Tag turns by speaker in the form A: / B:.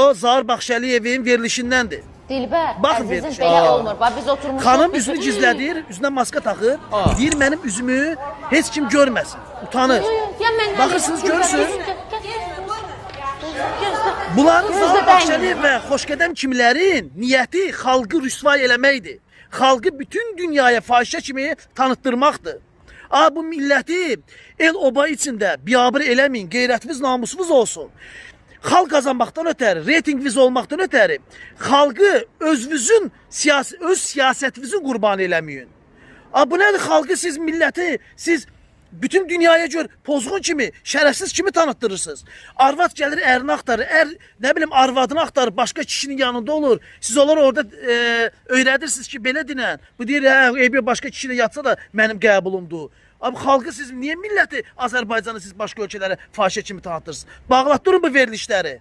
A: o Zahir Baxşəliyevin verilişindəndir.
B: Dilbər,
A: Baxın
B: əzizim
A: vermiş.
B: belə olmur. Bax biz oturmuşuq.
A: Xanım üzünü gizlədir, üzünə maska taxır. Deyir mənim üzümü heç kim görməsin. Utanır. Baxırsınız, görürsünüz. Bunların Zahir Baxşəliyev və Xoşqədəm kimlərin niyyəti xalqı rüsvay eləməkdir. Xalqı bütün dünyaya fahişə kimi tanıtdırmaqdır. Bu milləti el oba içində biabır eləməyin, qeyrətiniz, namusunuz olsun. Xalq qazanmaqdan ötəri, reytinginiz olmaqdan ötəri, xalqı özünüzün öz siyasətinizin qurbanı eləməyin. Bu nədir? Xalqı siz milləti, siz bütün dünyaya gör pozğun kimi, şərəfsiz kimi tanıtdırırsınız. Arvad gəlir, ərini axtarır, nə bilim arvadını axtarır, başqa kişinin yanında olur. Siz onları orada öyrədirsiniz ki, belə dinən. Bu deyir, eybi başqa kişilə yatsa da mənim qəbulumdur. Xalqı siz niyə milləti Azərbaycanı siz başqa ölkələrə fahişə kimi tanıtırsınız? Bağlatdırın bu verilişləri.